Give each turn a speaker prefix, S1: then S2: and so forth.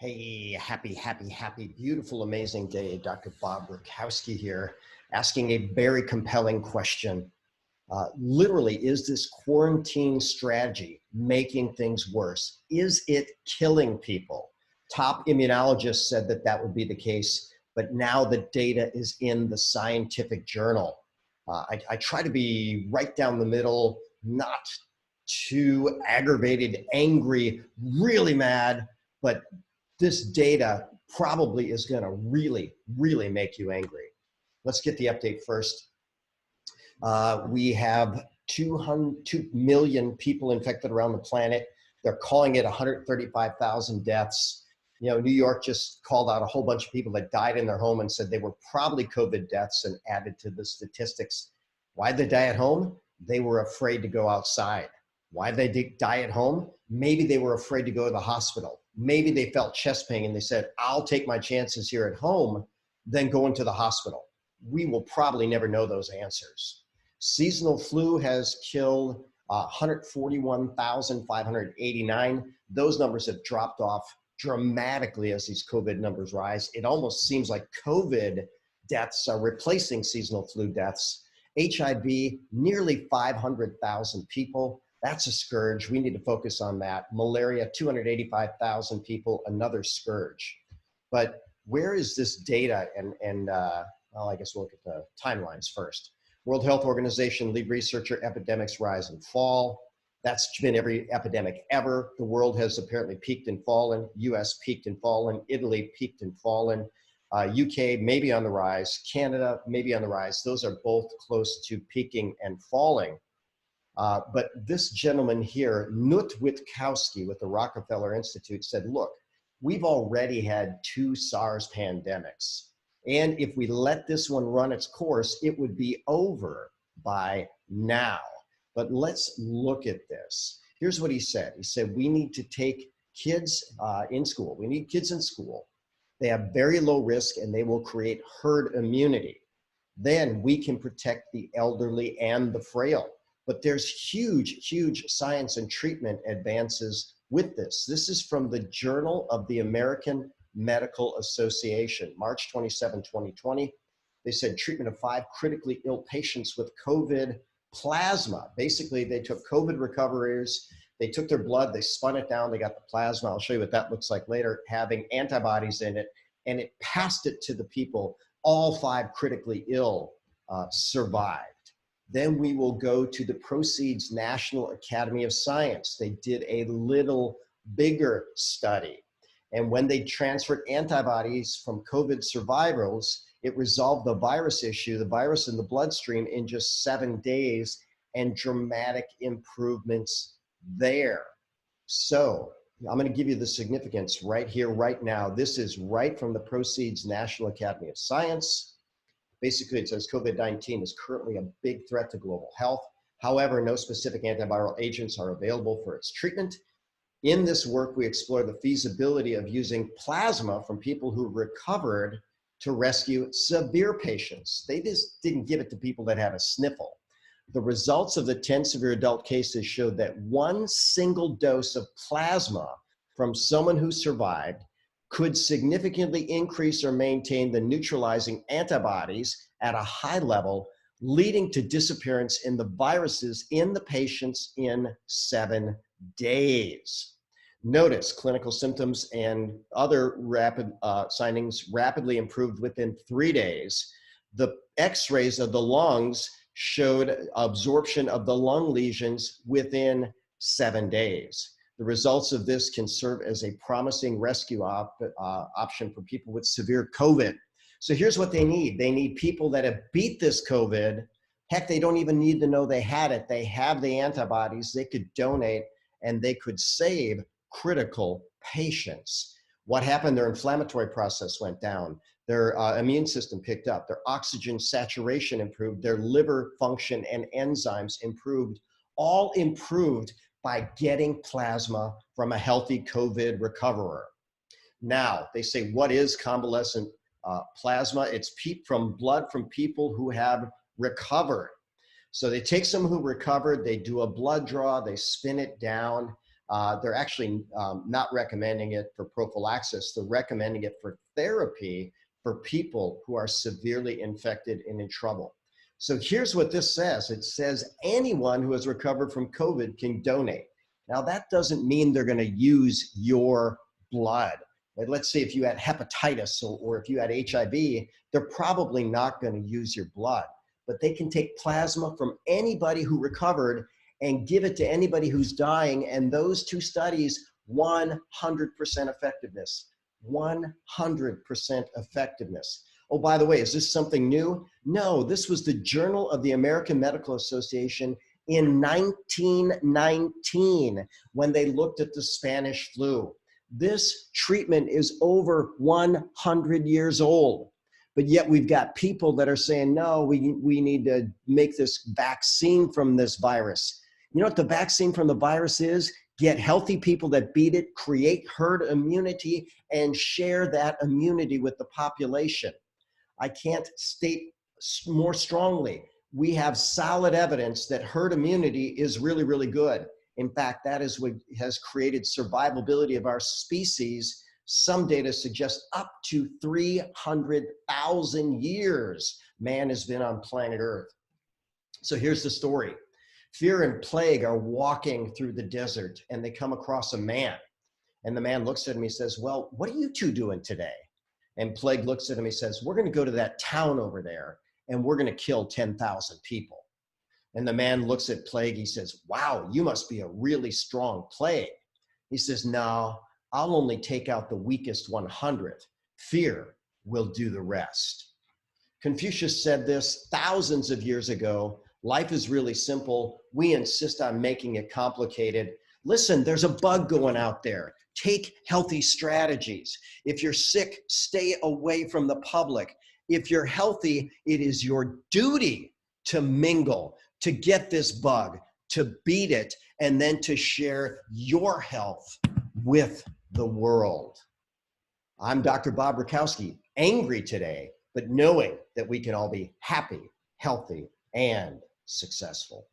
S1: Hey, happy, beautiful, amazing day. Dr. Bob Rakowski here, asking a very compelling question. Literally, is this quarantine strategy making things worse? Is it killing people? Top immunologists said that that would be the case, but now the data is in the scientific journal. I try to be right down the middle, not too aggravated, angry, really mad, but this data probably is going to really make you angry. Let's get the update first. We have 2 million people infected around the planet. They're calling it 135,000 deaths. You know, New York just called out a whole bunch of people that died in their home and said they were probably COVID deaths and added to the statistics. Why'd they die at home? They were afraid to go outside. Why'd they die at home? Maybe they were afraid to go to the hospital. Maybe they felt chest pain and they said, I'll take my chances here at home, then go into the hospital. We will probably never know those answers. Seasonal flu has killed 141,589. Those numbers have dropped off dramatically as these COVID numbers rise. It almost seems like COVID deaths are replacing seasonal flu deaths. HIV, nearly 500,000 people. That's a scourge. We need to focus on that. Malaria, 285,000 people, another scourge. But where is this data? Well, I guess we'll look at the timelines first. World Health Organization lead researcher, epidemics rise and fall. That's been every epidemic ever. The world has apparently peaked and fallen. US peaked and fallen. Italy peaked and fallen. UK maybe on the rise. Canada maybe on the rise. Those are both close to peaking and falling. But this gentleman here, Knut Witkowski with the Rockefeller Institute said, look, we've already had 2 SARS pandemics. And if we let this one run its course, it would be over by now. But let's look at this. Here's what he said. He said, we need to take kids in school. We need kids in school. They have very low risk and they will create herd immunity. Then we can protect the elderly and the frail. But there's huge science and treatment advances with this. This is from the Journal of the American Medical Association, March 27, 2020. They said treatment of 5 critically ill patients with COVID plasma. Basically, they took COVID recoveries, they took their blood, they spun it down, they got the plasma. I'll show you what that looks like later, having antibodies in it, and it passed it to the people. All 5 critically ill survived. Then we will go to the Proceeds National Academy of Science. They did a little bigger study. And when they transferred antibodies from COVID survivors, it resolved the virus issue, the virus in the bloodstream, in just 7 days, and dramatic improvements there. So I'm going to give you the significance right here, right now. This is right from the Proceeds National Academy of Science. Basically, it says COVID-19 is currently a big threat to global health. However, no specific antiviral agents are available for its treatment. In this work, we explore the feasibility of using plasma from people who recovered to rescue severe patients. They just didn't give it to people that had a sniffle. The results of the 10 severe adult cases showed that 1 single dose of plasma from someone who survived could significantly increase or maintain the neutralizing antibodies at a high level, leading to disappearance in the viruses in the patients in 7 days. Notice clinical symptoms and other rapid signings rapidly improved within 3 days. The x-rays of the lungs showed absorption of the lung lesions within 7 days. The results of this can serve as a promising rescue option for people with severe COVID. So here's what they need. They need people that have beat this COVID. Heck, they don't even need to know they had it. They have the antibodies. They could donate and they could save critical patients. What happened? Their inflammatory process went down. Their immune system picked up. Their oxygen saturation improved. Their liver function and enzymes improved. All improved by getting plasma from a healthy COVID recoverer. Now, they say, what is convalescent plasma? It's from blood from people who have recovered. So they take someone who recovered, they do a blood draw, they spin it down. They're actually not recommending it for prophylaxis. They're recommending it for therapy for people who are severely infected and in trouble. So here's what this says. It says anyone who has recovered from COVID can donate. Now, that doesn't mean they're going to use your blood. Let's say if you had hepatitis or if you had HIV, they're probably not going to use your blood. But they can take plasma from anybody who recovered and give it to anybody who's dying. And those two studies, 100% effectiveness. 100% effectiveness. Oh, by the way, is this something new? No, this was the Journal of the American Medical Association in 1919 when they looked at the Spanish flu. This treatment is over 100 years old. But yet we've got people that are saying, no, we need to make this vaccine from this virus. You know what the vaccine from the virus is? Get healthy people that beat it, create herd immunity, and share that immunity with the population. I can't state more strongly. We have solid evidence that herd immunity is really, really good. In fact, that is what has created survivability of our species. Some data suggest up to 300,000 years man has been on planet Earth. So here's the story. Fear and Plague are walking through the desert and they come across a man. And the man looks at him, he says, well, what are you two doing today? And Plague looks at him, he says, we're going to go to that town over there and we're going to kill 10,000 people. And the man looks at Plague, he says, wow, you must be a really strong Plague. He says, no, I'll only take out the weakest 100. Fear will do the rest. Confucius said this thousands of years ago. Life is really simple. We insist on making it complicated. Listen, there's a bug going out there. Take healthy strategies. If you're sick, stay away from the public. If you're healthy, it is your duty to mingle, to get this bug, to beat it, and then to share your health with the world. I'm Dr. Bob Rakowski, angry today, but knowing that we can all be happy, healthy, and successful.